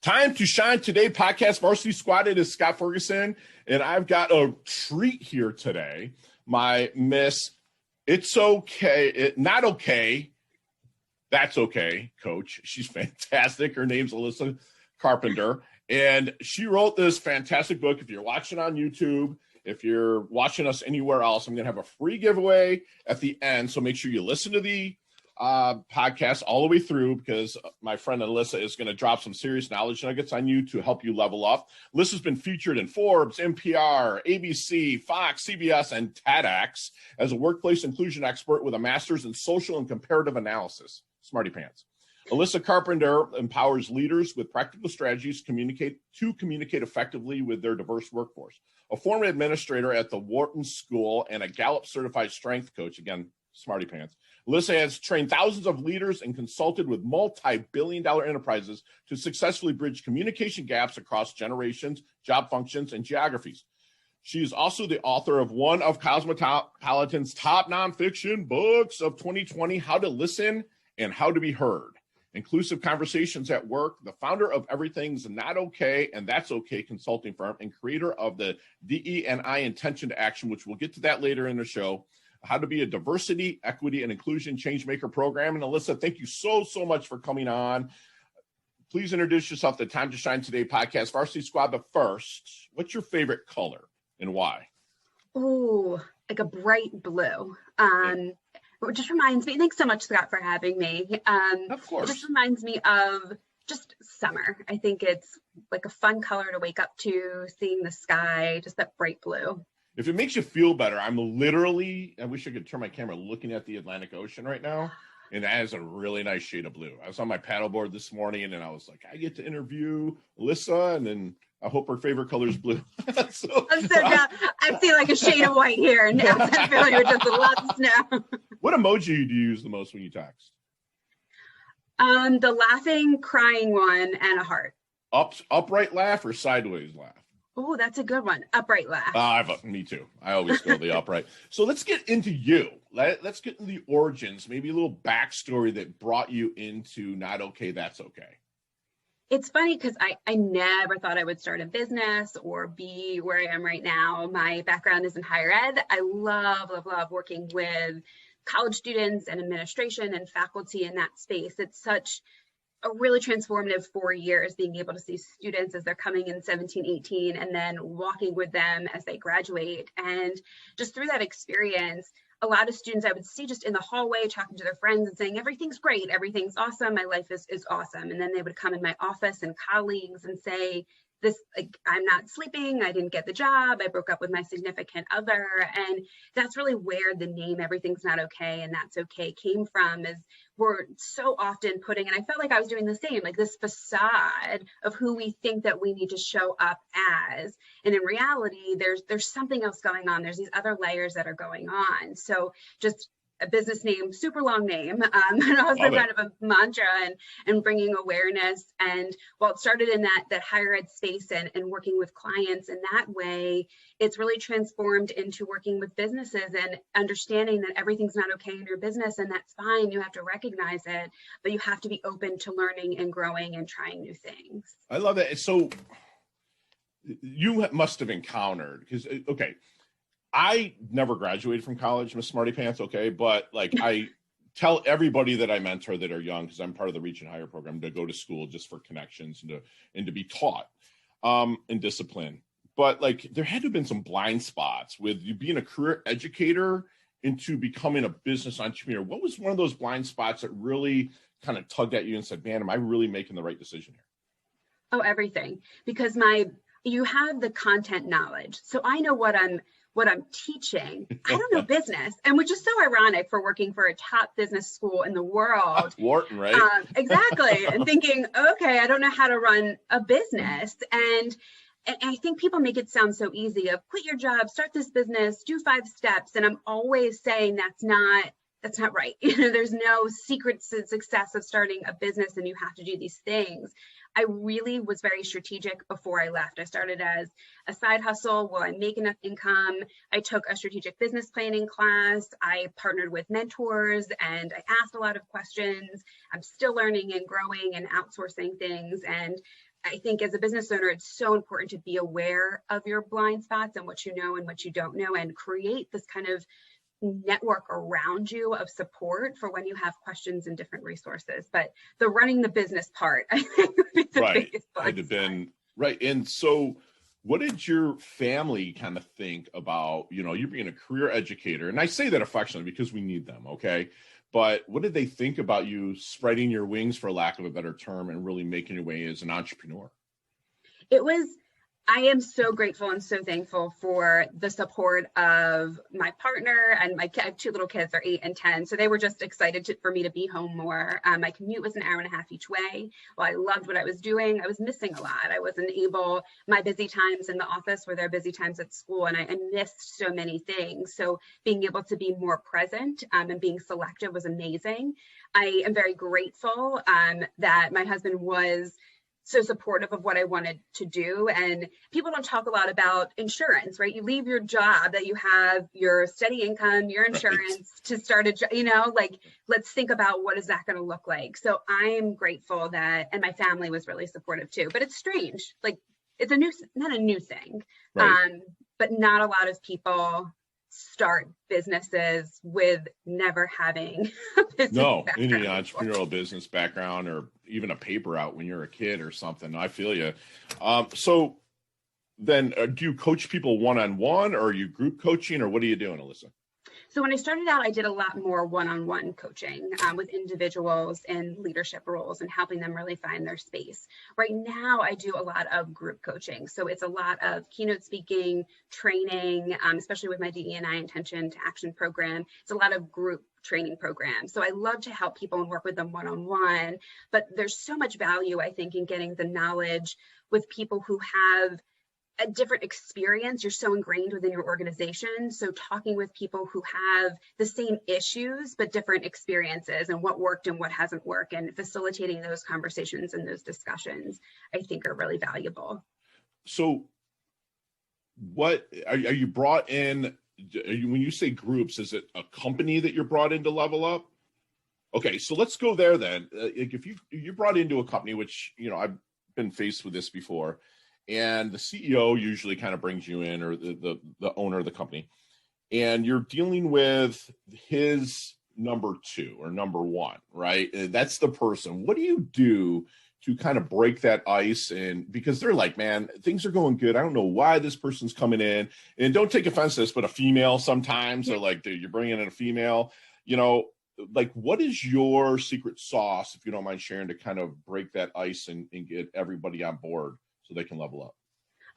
Time to Shine Today podcast varsity squad. It is Scott Ferguson, and I've got a treat here today. My Miss It's Okay, Not Okay, That's Okay coach. She's fantastic. Her name's Alissa Carpenter, and she wrote this fantastic book. If you're watching on YouTube, if you're watching us anywhere else, I'm going to have a free giveaway at the end, so make sure you listen to the podcast all the way through, because my friend Alissa is going to drop some serious knowledge nuggets on you to help you level up. Alyssa's been featured in Forbes, NPR, ABC, Fox, CBS, and TEDx as a workplace inclusion expert with a master's in social and comparative analysis. Smarty pants. Alissa Carpenter empowers leaders with practical strategies to communicate effectively with their diverse workforce. A former administrator at the Wharton School and a Gallup certified strength coach, again, smarty pants. Alissa has trained thousands of leaders and consulted with multi-billion-dollar enterprises to successfully bridge communication gaps across generations, job functions, and geographies. She is also the author of one of Cosmopolitan's top nonfiction books of 2020, How to Listen and How to Be Heard. Inclusive Conversations at Work, the founder of Everything's Not Okay and That's Okay consulting firm, and creator of the DE&I Intention to Action, which we'll get to that later in the show. How to be a diversity, equity, and inclusion changemaker program. And Alissa, thank you so much for coming on. Please introduce yourself to Time to Shine Today podcast varsity squad. But first, what's your favorite color and why? Oh, like a bright blue. It just reminds me, thanks so much, Scott, for having me. Of course. It just reminds me of just summer. I think it's like a fun color to wake up to, seeing the sky, just that bright blue. If it makes you feel better, I'm literally, I wish I could turn my camera, looking at the Atlantic Ocean right now, and that is a really nice shade of blue. I was on my paddleboard this morning, and I was like, I get to interview Alissa, and then I hope her favorite color is blue. I'm so down. I feel like a shade of white here, and now I'm feeling with just a lot of snow. What emoji do you use the most when you text? The laughing, crying one, and a heart. Upright laugh or sideways laugh? Oh, that's a good one. Upright laugh. Me too. I always go the upright. So let's get into you. Let's get into the origins, maybe a little backstory that brought you into Not Okay, That's Okay. It's funny because I never thought I would start a business or be where I am right now. My background is in higher ed. I love working with college students and administration and faculty in that space. It's such a really transformative 4 years, being able to see students as they're coming in 17, 18, and then walking with them as they graduate. And just through that experience, a lot of students I would see just in the hallway talking to their friends and saying, everything's great, everything's awesome, my life is awesome. And then they would come in my office and colleagues and say, I'm not sleeping, I didn't get the job, I broke up with my significant other. And that's really where the name Everything's Not Okay and That's Okay came from, is we're so often putting, and I felt like I was doing the same, like this facade of who we think that we need to show up as. And in reality, there's something else going on. There's these other layers that are going on. So just a business name, super long name, and also kind of a mantra and bringing awareness. And while it started in that higher ed space and working with clients in that way, it's really transformed into working with businesses and understanding that everything's not okay in your business, and that's fine. You have to recognize it, but you have to be open to learning and growing and trying new things. I love that. So you must have encountered, because, okay, I never graduated from college, Miss Smarty Pants, okay? But like I tell everybody that I mentor that are young, because I'm part of the Reach and Hire program, to go to school just for connections and to be taught and discipline. But like there had to have been some blind spots with you being a career educator into becoming a business entrepreneur. What was one of those blind spots that really kind of tugged at you and said, man, am I really making the right decision here? Oh, everything. Because you have the content knowledge. So I know what I'm teaching. I don't know business, and which is so ironic for working for a top business school in the world. Wharton, right? Exactly. And thinking, okay, I don't know how to run a business. And I think people make it sound so easy of quit your job, start this business, do 5 steps. And I'm always saying that's not that's not right. There's no secret to success of starting a business and you have to do these things. I really was very strategic before I left. I started as a side hustle. Will I make enough income? I took a strategic business planning class. I partnered with mentors and I asked a lot of questions. I'm still learning and growing and outsourcing things. And I think as a business owner, it's so important to be aware of your blind spots and what you know and what you don't know, and create this kind of network around you of support for when you have questions and different resources. But the running the business part, I think, would be the biggest had to been right. And so what did your family kind of think about, you being a career educator? And I say that affectionately because we need them, okay? But what did they think about you spreading your wings, for lack of a better term, and really making your way as an entrepreneur? I am so grateful and so thankful for the support of my partner and I have two little kids, they're 8 and 10. So they were just excited for me to be home more. My commute was an hour and a half each way. While I loved what I was doing, I was missing a lot. I wasn't able, my busy times in the office were their busy times at school, and I missed so many things. So being able to be more present and being selective was amazing. I am very grateful that my husband was so supportive of what I wanted to do. And people don't talk a lot about insurance, right? You leave your job that you have your steady income, your insurance to start a job, like, let's think about what is that going to look like? So I'm grateful that, and my family was really supportive too, but it's strange. Like, it's not a new thing, right. But not a lot of people start businesses with never having a business any entrepreneurial business background or even a paper out when you're a kid or something. I feel you. So then do you coach people one-on-one, or are you group coaching, or what are you doing, Alissa? So when I started out, I did a lot more one-on-one coaching with individuals in leadership roles and helping them really find their space. Right now, I do a lot of group coaching. So it's a lot of keynote speaking, training, especially with my DE&I Intention to Action program. It's a lot of group training programs. So I love to help people and work with them one-on-one, but there's so much value, I think, in getting the knowledge with people who have a different experience. You're so ingrained within your organization. So talking with people who have the same issues, but different experiences, and what worked and what hasn't worked, and facilitating those conversations and those discussions, I think, are really valuable. So what are you brought in? When you say groups, is it a company that you're brought in to level up? Okay, so let's go there then. If you're brought into a company, which, I've been faced with this before, and the CEO usually kind of brings you in, or the owner of the company, and you're dealing with his number 2 or number 1, right? That's the person. What do you do to kind of break that ice? And because they're like, man, things are going good. I don't know why this person's coming in. And don't take offense to this, but a female sometimes, or like, dude, you're bringing in a female, like, what is your secret sauce, if you don't mind sharing, to kind of break that ice and get everybody on board so they can level up?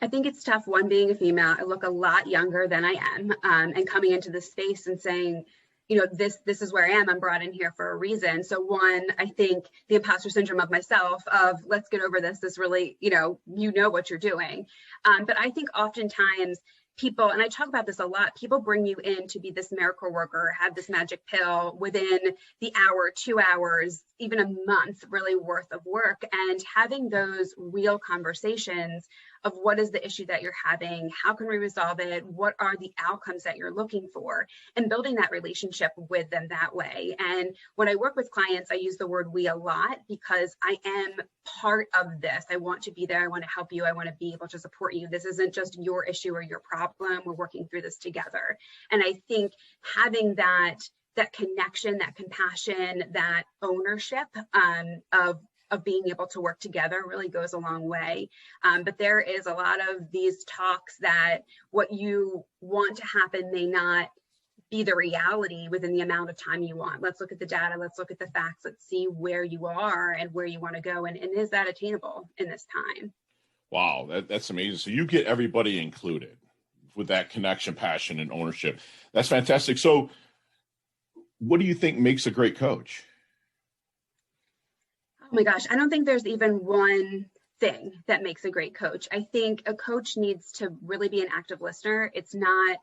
I think it's tough. One, being a female, I look a lot younger than I am, and coming into this space and saying, this is where I am. I'm brought in here for a reason. So one, I think the imposter syndrome of myself of, let's get over this. This really, you know what you're doing. But I think oftentimes people, and I talk about this a lot, people bring you in to be this miracle worker, have this magic pill within the hour, 2 hours, even a month really worth of work. And having those real conversations of what is the issue that you're having, how can we resolve it, what are the outcomes that you're looking for, and building that relationship with them that way. And when I work with clients, I use the word we a lot, because I am part of this. I want to be there. I want to help you. I want to be able to support you. This isn't just your issue or your problem. We're working through this together. And I think having that connection, that compassion, that ownership of being able to work together really goes a long way. But there is a lot of these talks that what you want to happen may not be the reality within the amount of time you want. Let's look at the data. Let's look at the facts. Let's see where you are and where you want to go. And is that attainable in this time? Wow, that's amazing. So you get everybody included with that connection, passion, and ownership. That's fantastic. So what do you think makes a great coach? Oh my gosh, I don't think there's even one thing that makes a great coach. I think a coach needs to really be an active listener. It's not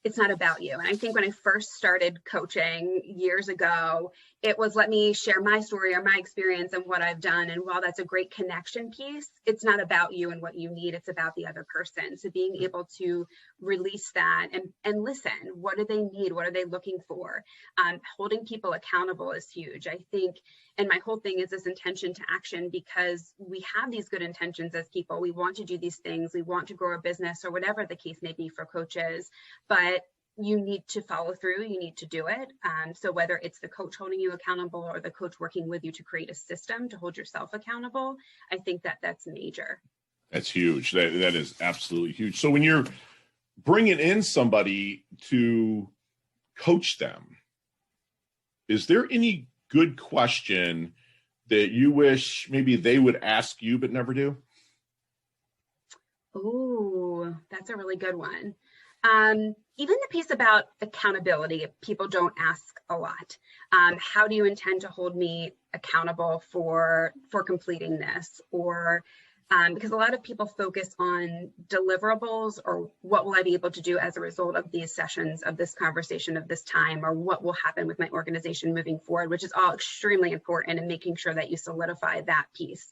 it's not about you. And I think when I first started coaching years ago, it was, let me share my story or my experience and what I've done. And while that's a great connection piece, it's not about you and what you need. It's about the other person. So being able to release that and listen, what do they need? What are they looking for? Holding people accountable is huge, I think. And my whole thing is this intention to action, because we have these good intentions as people. We want to do these things. We want to grow a business or whatever the case may be for coaches, but you need to follow through, you need to do it. So whether it's the coach holding you accountable or the coach working with you to create a system to hold yourself accountable, I think that that's major. That's huge. That is absolutely huge. So when you're bringing in somebody to coach them, is there any good question that you wish maybe they would ask you but never do? Oh, that's a really good one. Even the piece about accountability, people don't ask a lot. How do you intend to hold me accountable for completing this? Or because a lot of people focus on deliverables, or what will I be able to do as a result of these sessions, of this conversation, of this time, or what will happen with my organization moving forward, which is all extremely important, and making sure that you solidify that piece.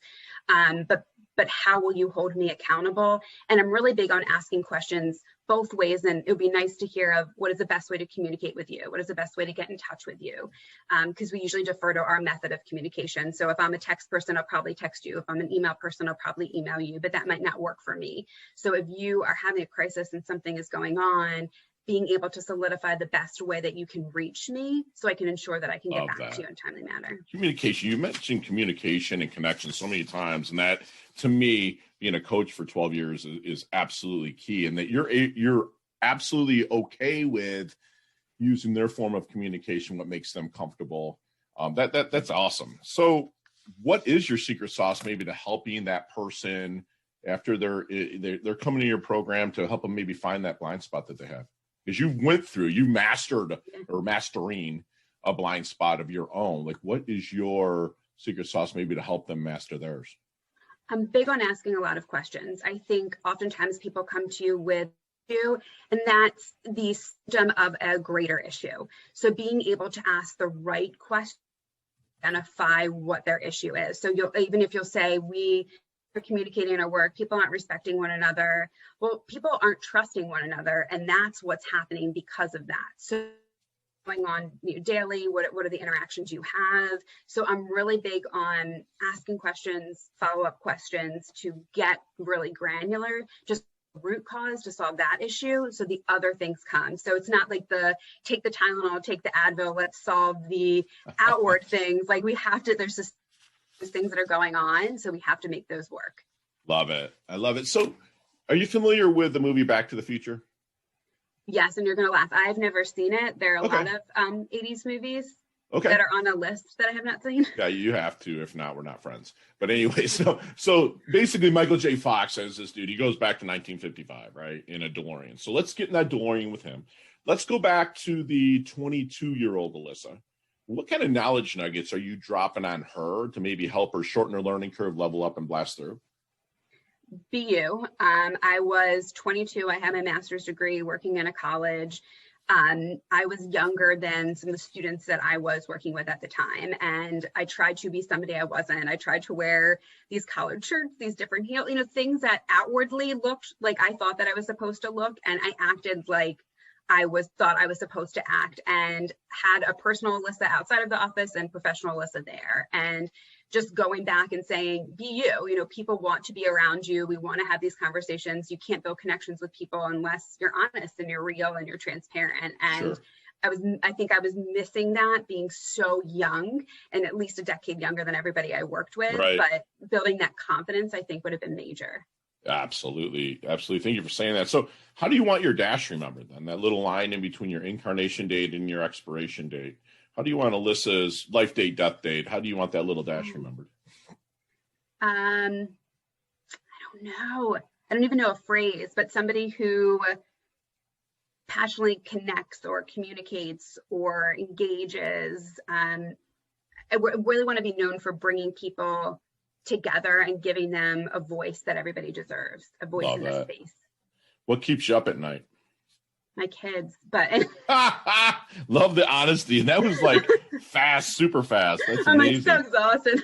But how will you hold me accountable? And I'm really big on asking questions both ways. And it would be nice to hear of, what is the best way to communicate with you? What is the best way to get in touch with you? Because we usually defer to our method of communication. So if I'm a text person, I'll probably text you. If I'm an email person, I'll probably email you, but that might not work for me. So if you are having a crisis and something is going on, being able to solidify the best way that you can reach me, so I can ensure that I can get back to you in a timely manner. Communication. You mentioned communication and connection so many times, and that, to me, being a coach for 12 years is absolutely key, and that you're absolutely okay with using their form of communication, what makes them comfortable. That's awesome. So what is your secret sauce maybe to helping that person after they're coming to your program, to help them maybe find that blind spot that they have? Because you mastered or mastering a blind spot of your own. Like, what is your secret sauce maybe to help them master theirs? I'm big on asking a lot of questions. I think oftentimes people come to you with issue, and that's the symptom of a greater issue. So being able to ask the right question, identify what their issue is. So even if you'll say, we are communicating in our work, people aren't respecting one another. Well, people aren't trusting one another, and that's what's happening because of that. So going on daily, what are the interactions you have? So I'm really big on asking questions, follow-up questions, to get really granular, just root cause to solve that issue, so the other things come. So it's not like take the Tylenol, take the Advil, let's solve the outward things. Like, we have to, there's just things that are going on, so we have to make those work. Love it. I love it. So are you familiar with the movie Back to the Future? Yes, and you're going to laugh. I've never seen it. There are a lot of 80s movies that are on a list that I have not seen. Yeah, you have to. If not, we're not friends. But anyway, so basically Michael J. Fox as this dude. He goes back to 1955, right, in a DeLorean. So let's get in that DeLorean with him. Let's go back to the 22-year-old Alissa. What kind of knowledge nuggets are you dropping on her to maybe help her shorten her learning curve, level up, and blast through? Be you. I was 22. I had my master's degree working in a college. I was younger than some of the students that I was working with at the time. And I tried to be somebody I wasn't. I tried to wear these collared shirts, these different heels, things that outwardly looked like I thought that I was supposed to look. And I acted like thought I was supposed to act, and had a personal Alissa outside of the office and professional Alissa there. And just going back and saying, be you, people want to be around you. We want to have these conversations. You can't build connections with people unless you're honest and you're real and you're transparent. And sure. I think I was missing that, being so young, and at least a decade younger than everybody I worked with. Right. But building that confidence, I think, would have been major. Absolutely. Absolutely. Thank you for saying that. So how do you want your dash remembered then? That little line in between your incarnation date and your expiration date. How do you want Alissa's life date, death date? How do you want that little dash remembered? I don't know. I don't even know a phrase, but somebody who passionately connects or communicates or engages. I really want to be known for bringing people together and giving them a voice that everybody deserves, a voice in this space. What keeps you up at night? my kids, but love the honesty. And that was like fast, super fast. That's I'm amazing. like so exhausted.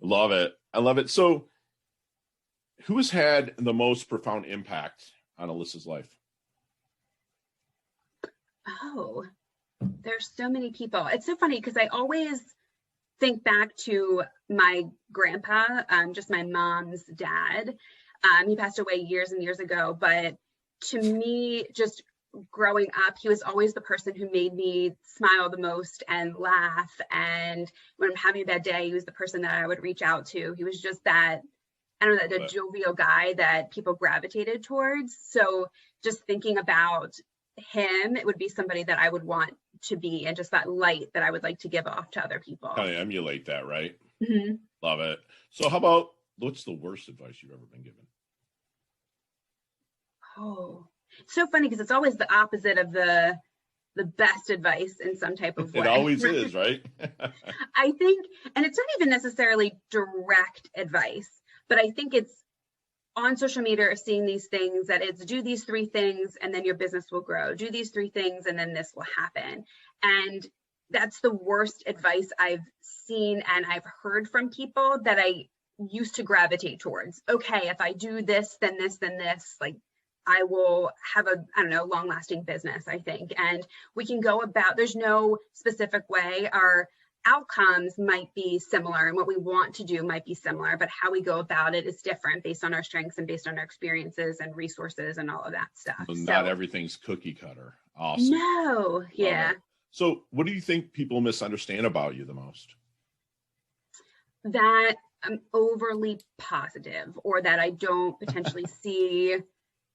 Love it. I love it. So who has had the most profound impact on Alissa's life? Oh, there's so many people. It's so funny because I always think back to my grandpa, just my mom's dad. He passed away years and years ago, but to me, just growing up, he was always the person who made me smile the most and laugh. And when I'm having a bad day, he was the person that I would reach out to. He was just that, I don't know, the jovial guy that people gravitated towards. So just thinking about him, it would be somebody that I would want to be, and just that light that I would like to give off to other people. Kind of emulate that, right? Mm-hmm. Love it. So how about, what's the worst advice you've ever been given? Oh, it's so funny because it's always the opposite of the best advice in some type of way. It always is, right? I think, and it's not even necessarily direct advice, but I think it's on social media seeing these things that it's do these 3 things and then your business will grow. Do these 3 things and then this will happen. And that's the worst advice I've seen and I've heard from people that I used to gravitate towards. Okay, if I do this, then this, then this, like I will have a, I don't know, long lasting business, I think. And we can go about, there's no specific way. Our outcomes might be similar and what we want to do might be similar, but how we go about it is different based on our strengths and based on our experiences and resources and all of that stuff. So not everything's cookie cutter. Awesome. No, yeah. So what do you think people misunderstand about you the most? That I'm overly positive, or that I don't potentially see,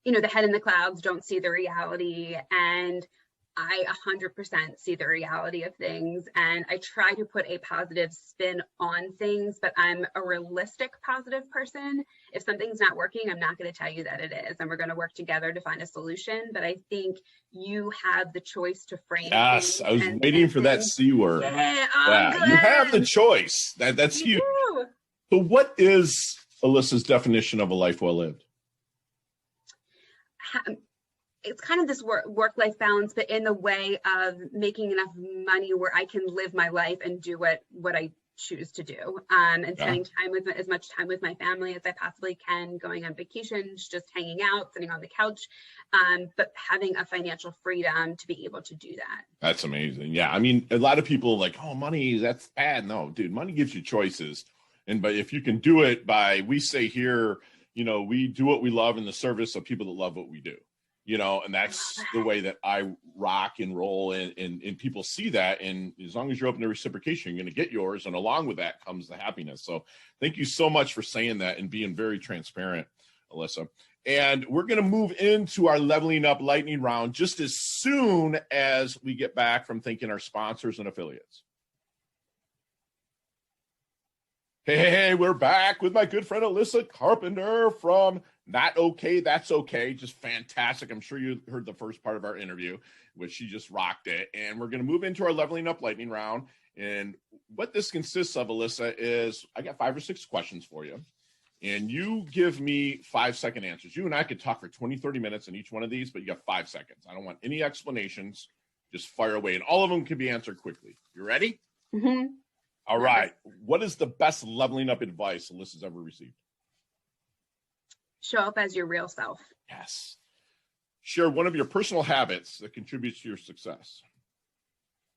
the head in the clouds, don't see the reality. And I 100% see the reality of things, and I try to put a positive spin on things, but I'm a realistic positive person. If something's not working, I'm not going to tell you that it is, and we're going to work together to find a solution. But I think you have the choice to frame. Yes, I was waiting for that C word. Yeah, you have the choice. That's huge. So what is Alissa's definition of a life well lived? It's kind of this work-life balance, but in the way of making enough money where I can live my life and do what I choose to do, and spending time with as much time with my family as I possibly can, going on vacations, just hanging out, sitting on the couch, but having a financial freedom to be able to do that. That's amazing. Yeah, I mean, a lot of people are like, oh, money, that's bad. No, dude, money gives you choices, but if you can do it by, we say here, we do what we love in the service of people that love what we do. And that's the way that I rock and roll, and people see that. And as long as you're open to reciprocation, you're going to get yours. And along with that comes the happiness. So thank you so much for saying that and being very transparent, Alissa. And we're going to move into our leveling up lightning round just as soon as we get back from thanking our sponsors and affiliates. Hey, we're back with my good friend Alissa Carpenter from Not Okay, That's Okay. Just fantastic. I'm sure you heard the first part of our interview, which she just rocked it. And we're going to move into our leveling up lightning round. And what this consists of, Alissa, is I got 5 or 6 questions for you. And you give me 5-second answers. You and I could talk for 20, 30 minutes in each one of these, but you got 5 seconds. I don't want any explanations. Just fire away. And all of them can be answered quickly. You ready? Mm-hmm. All right. What is the best leveling up advice Alissa's ever received? Show up as your real self. Yes. Share one of your personal habits that contributes to your success.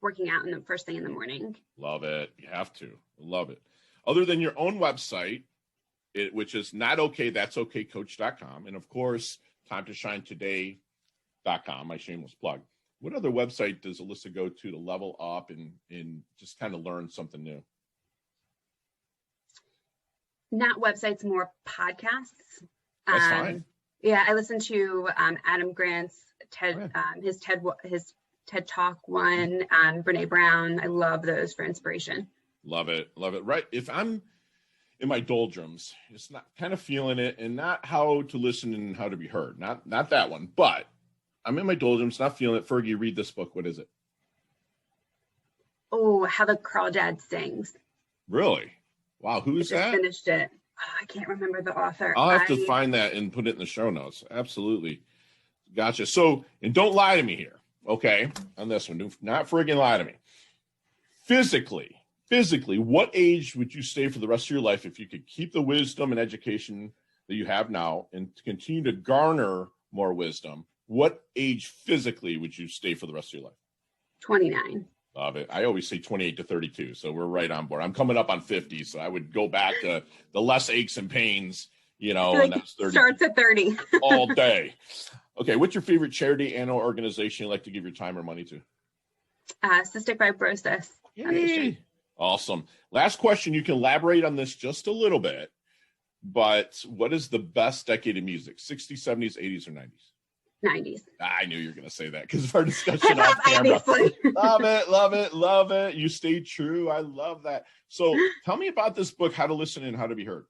Working out in the first thing in the morning. Love it. You have to. Love it. Other than your own website, which is notokaythat'sokaycoach.com, and of course, timetoshinetoday.com, my shameless plug. What other website does Alissa go to level up and just kind of learn something new? Not websites, more podcasts. That's fine. Yeah, I listen to Adam Grant's TED, his TED Talk one, Brene Brown. I love those for inspiration. Love it. Love it. Right. If I'm in my doldrums, it's not kind of feeling it, and not how to listen and how to be heard. Not that one, but I'm in my doldrums, not feeling it. Fergie, read this book. What is it? Oh, How the Crawdad Sings. Really? Wow. Who's that? I finished it. Oh, I can't remember the author. I'll have to find that and put it in the show notes. Absolutely. Gotcha. So, and don't lie to me here, okay? On this one, do not friggin' lie to me. Physically, what age would you stay for the rest of your life if you could keep the wisdom and education that you have now and to continue to garner more wisdom? What age physically would you stay for the rest of your life? 29. Love it. I always say 28 to 32, so we're right on board. I'm coming up on 50, so I would go back to the less aches and pains, you know, Like and that's 30. Starts at 30. All day. Okay, what's your favorite charity and or organization you like to give your time or money to? Cystic Fibrosis Foundation. Awesome. Last question. You can elaborate on this just a little bit, but what is the best decade of music? 60s, 70s, 80s, or 90s? 90s. I knew you were going to say that because of our discussion off camera. Love it. You stayed true. I love that. So tell me about this book, How to Listen and How to Be Heard.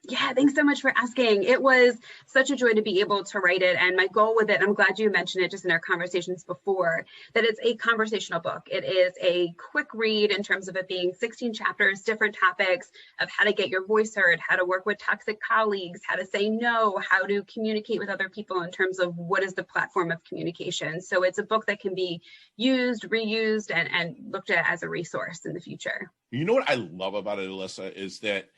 Yeah, thanks so much for asking. It was such a joy to be able to write it. And my goal with it, I'm glad you mentioned it just in our conversations before, that it's a conversational book. It is a quick read in terms of it being 16 chapters, different topics of how to get your voice heard, how to work with toxic colleagues, how to say no, how to communicate with other people in terms of what is the platform of communication. So it's a book that can be used, reused, and looked at as a resource in the future. You know what I love about it, Alissa, is that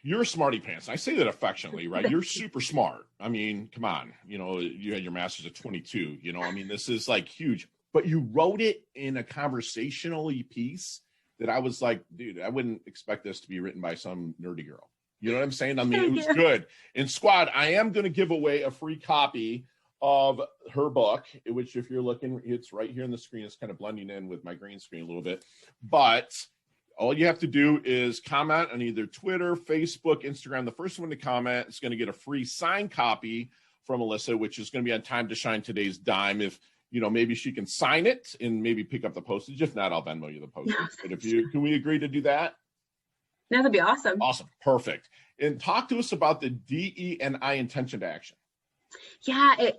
you're a smarty pants. I say that affectionately, right? You're super smart. I mean, come on, you know, you had your master's at 22, you know, I mean, this is like huge, but you wrote it in a conversational piece that I was like, dude, I wouldn't expect this to be written by some nerdy girl. You know what I'm saying? I mean, it was good. And Squad, I am going to give away a free copy of her book, which if you're looking, it's right here on the screen. It's kind of blending in with my green screen a little bit, but all you have to do is comment on either Twitter, Facebook, Instagram. The first one to comment is going to get a free signed copy from Alissa, which is going to be on Time to Shine Today's dime. If, you know, maybe she can sign it and maybe pick up the postage. If not, I'll Venmo you the postage. But if you, can we agree to do that? No, that'd be awesome. Awesome. Perfect. And talk to us about the DE&I intention to action. Yeah,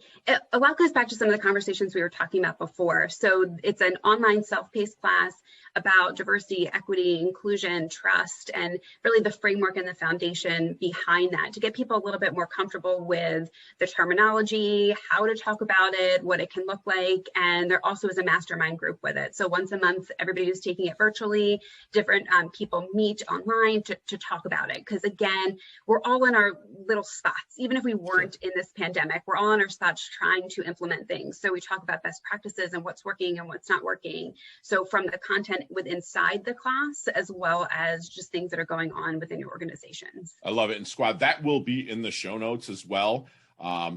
a lot goes back to some of the conversations we were talking about before. So it's an online self-paced class about diversity, equity, inclusion, trust, and really the framework and the foundation behind that to get people a little bit more comfortable with the terminology, how to talk about it, what it can look like. And there also is a mastermind group with it. So once a month, everybody is taking it virtually. Different people meet online to talk about it. Because again, we're all in our little spots. Even if we weren't in this pandemic, we're all in our spots trying to implement things. So we talk about best practices and what's working and what's not working. So from the content within inside the class, as well as just things that are going on within your organizations. I love it. And Squad, that will be in the show notes as well.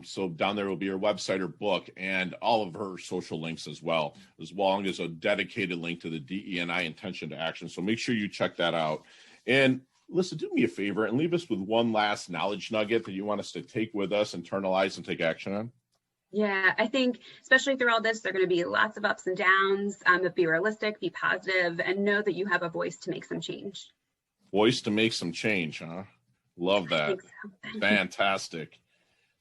So down there will be her website, her book, and all of her social links as well as a dedicated link to the DE&I intention to action. So make sure you check that out. And Alissa, do me a favor and leave us with one last knowledge nugget that you want us to take with us, internalize, and take action on. Yeah, I think especially through all this, there are going to be lots of ups and downs, but be realistic, be positive, and know that you have a voice to make some change. Voice to make some change, huh? Love that. I think so. Fantastic.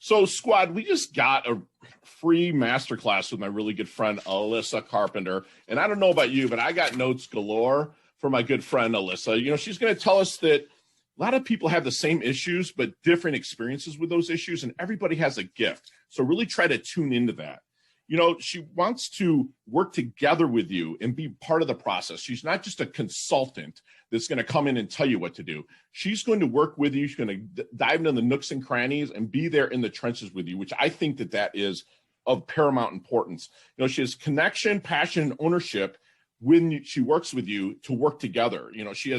So, Squad, we just got a free masterclass with my really good friend, Alissa Carpenter. And I don't know about you, but I got notes galore for my good friend, Alissa. You know, she's going to tell us that a lot of people have the same issues, but different experiences with those issues, and everybody has a gift. So really try to tune into that. You know, she wants to work together with you and be part of the process. She's not just a consultant that's going to come in and tell you what to do. She's going to work with you. She's going to dive into the nooks and crannies and be there in the trenches with you, which I think that is of paramount importance. You know, she has connection, passion, and ownership when she works with you to work together. You know, she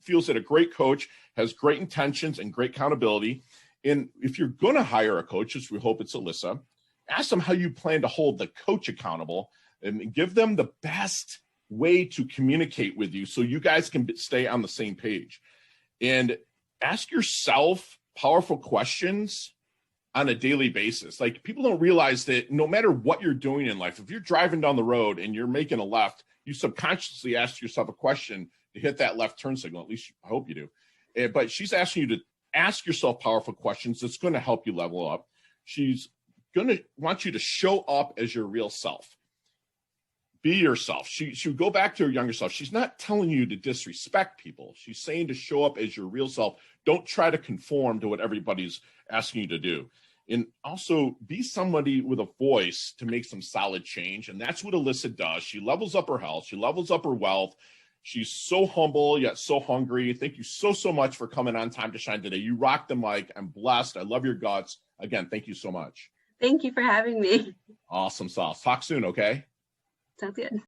feels that a great coach has great intentions and great accountability. And if you're going to hire a coach, which we hope it's Alissa, ask them how you plan to hold the coach accountable and give them the best way to communicate with you so you guys can stay on the same page. And ask yourself powerful questions on a daily basis. Like, people don't realize that no matter what you're doing in life, if you're driving down the road and you're making a left, you subconsciously ask yourself a question to hit that left turn signal. At least I hope you do. But she's asking you to ask yourself powerful questions that's going to help you level up. She's going to want you to show up as your real self. Be yourself. She would go back to her younger self. She's not telling you to disrespect people. She's saying to show up as your real self. Don't try to conform to what everybody's asking you to do. and also be somebody with a voice to make some solid change. And that's what Alissa does. She levels up her health. She levels up her wealth. She's so humble, yet so hungry. Thank you so much for coming on Time to Shine today. You rock the mic. I'm blessed. I love your guts. Again, thank you so much. Thank you for having me. Awesome sauce. Talk soon, okay? Sounds good.